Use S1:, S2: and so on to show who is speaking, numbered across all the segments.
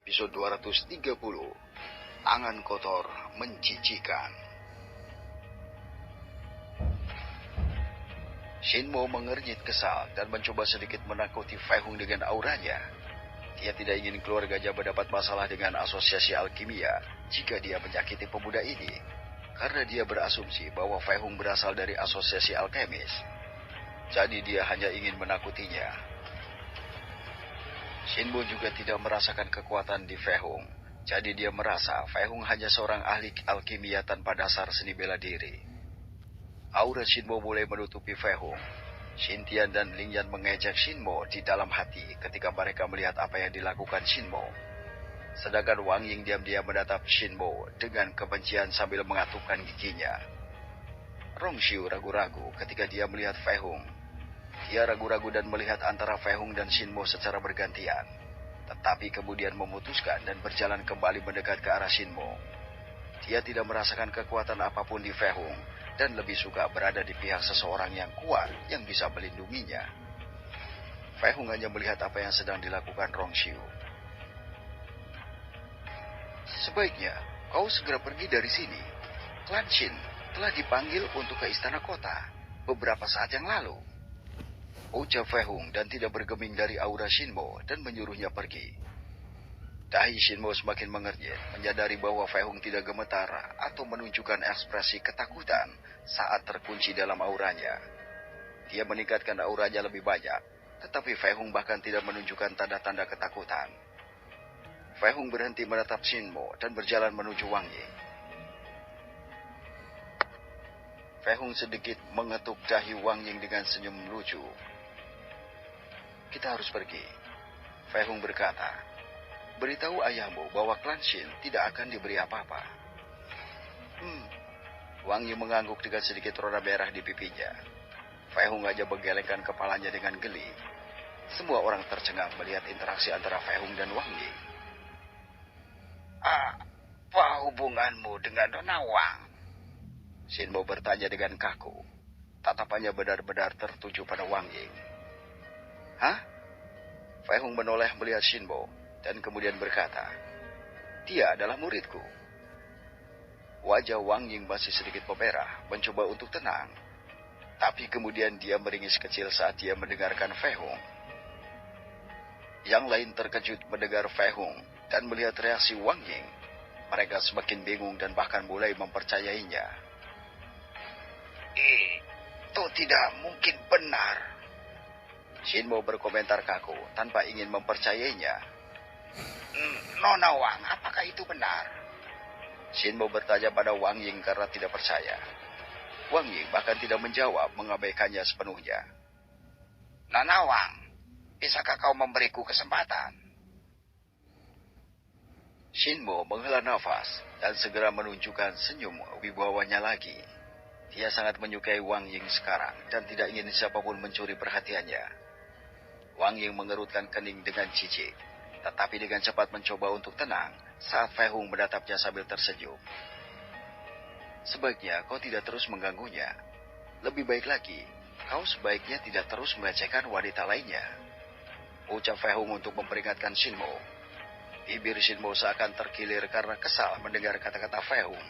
S1: Episode 230, Tangan Kotor Mencijikan. Shinmo mengernyit kesal dan mencoba sedikit menakuti Fei Hung dengan auranya. Dia tidak ingin keluarganya mendapat masalah dengan asosiasi alkimia jika dia menyakiti pemuda ini, karena dia berasumsi bahwa Fei Hung berasal dari asosiasi alkemis. Jadi dia hanya ingin menakutinya. Shinmo juga tidak merasakan kekuatan di Fei Hung, jadi dia merasa Fei Hung hanya seorang ahli alkimia tanpa dasar seni bela diri. Aura Shinmo mulai menutupi Fei Hung. Xintian dan Lingyan mengejek Shinmo di dalam hati ketika mereka melihat apa yang dilakukan Shinmo. Sedangkan Wang Ying diam-diam menatap Shinmo dengan kebencian sambil mengatupkan giginya. Rongxiu ragu-ragu ketika dia melihat Fei Hung. Dia ragu-ragu dan melihat antara Fei Hung dan Shinmo secara bergantian, tetapi kemudian memutuskan dan berjalan kembali mendekat ke arah Shinmo. Dia tidak merasakan kekuatan apapun di Fei Hung dan lebih suka berada di pihak seseorang yang kuat yang bisa melindunginya. Fei Hung hanya melihat apa yang sedang dilakukan Rongxiu. Sebaiknya kau segera pergi dari sini. Klan Shin telah dipanggil untuk ke istana kota beberapa saat yang lalu, ucap Fei Hung dan tidak bergeming dari aura Shinmo dan menyuruhnya pergi. Dahi Shinmo semakin mengernyit, menyadari bahwa Fei Hung tidak gemetar atau menunjukkan ekspresi ketakutan saat terkunci dalam auranya. Dia meningkatkan auranya lebih banyak, tetapi Fei Hung bahkan tidak menunjukkan tanda-tanda ketakutan. Fei Hung berhenti menatap Shinmo dan berjalan menuju Wang Ying. Fei Hung sedikit mengetuk dahi Wang Ying dengan senyum lucu. Kita harus pergi, Fei Hung berkata. Beritahu ayahmu bahwa klan Shin tidak akan diberi apa-apa. Wang Ying mengangguk dengan sedikit roda merah di pipinya. Fei Hung aja menggelengkan kepalanya dengan geli. Semua orang tercengang melihat interaksi antara Fei Hung dan Wang Ying. Apa hubunganmu dengan Nona Wang? Shinmo bertanya dengan kaku. Tatapannya benar-benar tertuju pada Wang Ying. Hah? Fei Hung menoleh melihat Shinmo dan kemudian berkata, dia adalah muridku. Wajah Wang Ying masih sedikit memerah, mencoba untuk tenang. Tapi kemudian dia meringis kecil saat dia mendengarkan Fei Hung. Yang lain terkejut mendengar Fei Hung dan melihat reaksi Wang Ying. Mereka semakin bingung dan bahkan mulai mempercayainya. Itu tidak mungkin benar, Shinmo berkomentar kaku tanpa ingin mempercayainya. Nona Wang, apakah itu benar? Shinmo bertanya pada Wang Ying karena tidak percaya. Wang Ying bahkan tidak menjawab, mengabaikannya sepenuhnya. Nona Wang, bisakah kau memberiku kesempatan? Shinmo menghela nafas dan segera menunjukkan senyum wibawanya lagi. Dia sangat menyukai Wang Ying sekarang dan tidak ingin siapapun mencuri perhatiannya. Wang Ying mengerutkan kening dengan jijik, tetapi dengan cepat mencoba untuk tenang saat Fei Hung menatapnya sambil tersenyum. Sebaiknya kau tidak terus mengganggunya. Lebih baik lagi, kau sebaiknya tidak terus melecehkan wanita lainnya, ucap Fei Hung untuk memperingatkan Shinmo. Bibir Shinmo seakan terkilir karena kesal mendengar kata-kata Fei Hung.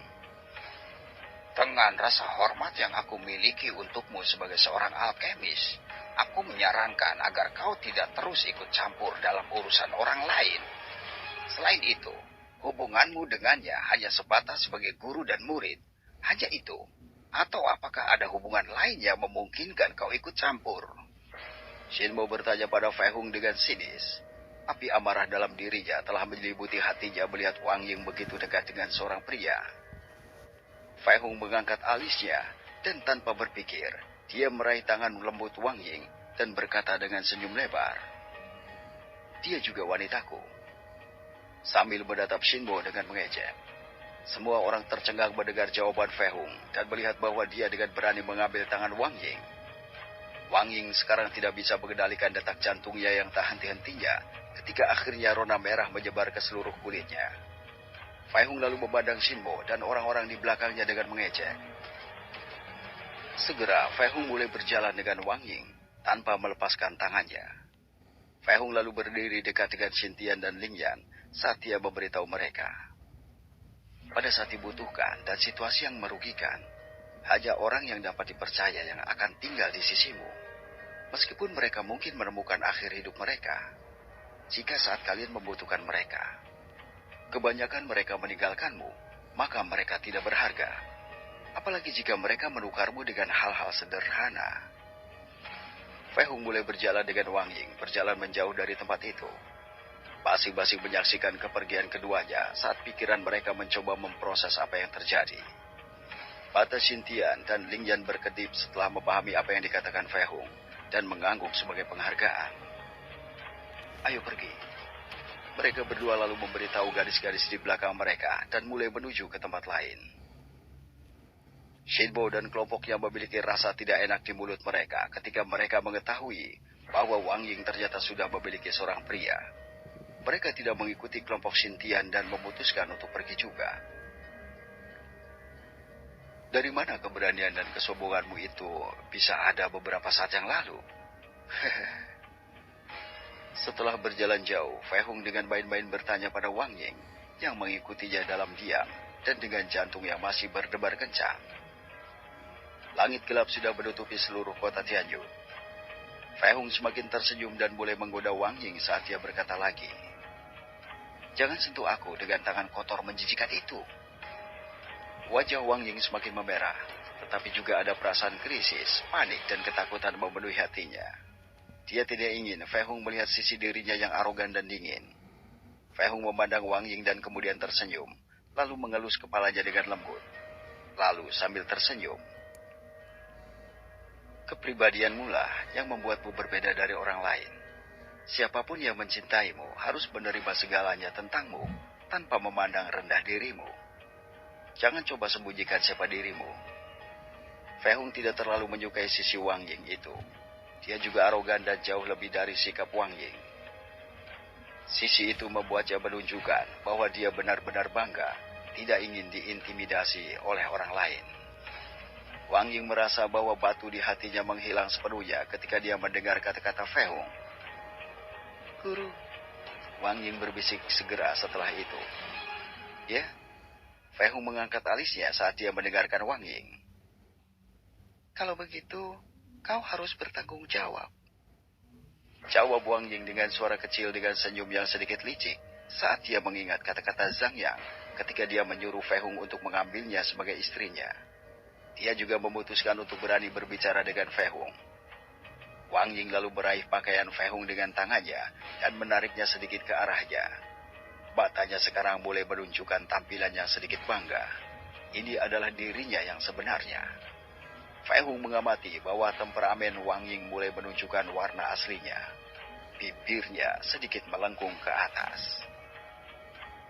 S1: Dengan rasa hormat yang aku miliki untukmu sebagai seorang alkemis, aku menyarankan agar kau tidak terus ikut campur dalam urusan orang lain. Selain itu, hubunganmu dengannya hanya sebatas sebagai guru dan murid. Hanya itu. Atau apakah ada hubungan lain yang memungkinkan kau ikut campur? Shinmo bertanya pada Fei Hung dengan sinis. Api amarah dalam dirinya telah menyelimuti hatinya melihat Wang Ying begitu dekat dengan seorang pria. Fei Hung mengangkat alisnya dan tanpa berpikir, dia meraih tangan lembut Wang Ying dan berkata dengan senyum lebar. Dia juga wanitaku. Sambil menatap Shinmo dengan mengejek. Semua orang tercengang mendengar jawaban Fei Hung dan melihat bahwa dia dengan berani mengambil tangan Wang Ying. Wang Ying sekarang tidak bisa mengendalikan detak jantungnya yang tak henti-hentinya ketika akhirnya rona merah menyebar ke seluruh kulitnya. Fei Hung lalu memandang Shinmo dan orang-orang di belakangnya dengan mengejek. Segera Fei Hung mulai berjalan dengan Wang Ying tanpa melepaskan tangannya. Fei Hung lalu berdiri dekat dengan Xintian dan Lingyan saat dia memberitahu mereka. Pada saat dibutuhkan dan situasi yang merugikan, hanya orang yang dapat dipercaya yang akan tinggal di sisimu. Meskipun mereka mungkin menemukan akhir hidup mereka, jika saat kalian membutuhkan mereka. Kebanyakan mereka meninggalkanmu, maka mereka tidak berharga. Apalagi jika mereka menukarmu dengan hal-hal sederhana. Fei Hung mulai berjalan dengan Wang Ying, berjalan menjauh dari tempat itu. Masing-masing menyaksikan kepergian keduanya saat pikiran mereka mencoba memproses apa yang terjadi. Mata Xintian dan Ling Yan berkedip setelah memahami apa yang dikatakan Fei Hung dan mengangguk sebagai penghargaan. Ayo pergi. Mereka berdua lalu memberitahu gadis-gadis di belakang mereka dan mulai menuju ke tempat lain. Shinbo dan kelompoknya memiliki rasa tidak enak di mulut mereka ketika mereka mengetahui bahwa Wang Ying ternyata sudah memiliki seorang pria. Mereka tidak mengikuti kelompok Xintian dan memutuskan untuk pergi juga. Dari mana keberanian dan kesombonganmu itu bisa ada beberapa saat yang lalu? Setelah berjalan jauh, Fei Hung dengan main-main bertanya pada Wang Ying yang mengikutinya dalam diam dan dengan jantung yang masih berdebar kencang. Langit gelap sudah menutupi seluruh kota Tianyu. Fei Hung semakin tersenyum dan mulai menggoda Wang Ying saat dia berkata lagi. Jangan sentuh aku dengan tangan kotor menjijikan itu. Wajah Wang Ying semakin memerah, tetapi juga ada perasaan krisis, panik, dan ketakutan memenuhi hatinya. Dia tidak ingin Fei Hung melihat sisi dirinya yang arogan dan dingin. Fei Hung memandang Wang Ying dan kemudian tersenyum, lalu mengelus kepalanya dengan lembut. Lalu sambil tersenyum. Kepribadianmu lah yang membuatmu berbeda dari orang lain. Siapapun yang mencintaimu harus menerima segalanya tentangmu tanpa memandang rendah dirimu. Jangan coba sembunyikan siapa dirimu. Fei Hung tidak terlalu menyukai sisi Wang Ying itu. Dia juga arogan dan jauh lebih dari sikap Wang Ying. Sisi itu membuatnya menunjukkan bahwa dia benar-benar bangga, tidak ingin diintimidasi oleh orang lain. Wang Ying merasa bahwa batu di hatinya menghilang sepenuhnya ketika dia mendengar kata-kata Fei Hung. Guru, Wang Ying berbisik segera setelah itu. Ya, Fei Hung mengangkat alisnya saat dia mendengarkan Wang Ying. Kalau begitu, kau harus bertanggung jawab. Jawab Wang Ying dengan suara kecil dengan senyum yang sedikit licik saat dia mengingat kata-kata Zhang Yang ketika dia menyuruh Fei Hung untuk mengambilnya sebagai istrinya. Dia juga memutuskan untuk berani berbicara dengan Fei Hung. Wang Ying lalu meraih pakaian Fei Hung dengan tangannya dan menariknya sedikit ke arahnya. Matanya sekarang mulai menunjukkan tampilannya sedikit bangga. Ini adalah dirinya yang sebenarnya. Fei Hung mengamati bahwa temperamen Wang Ying mulai menunjukkan warna aslinya. Bibirnya sedikit melengkung ke atas.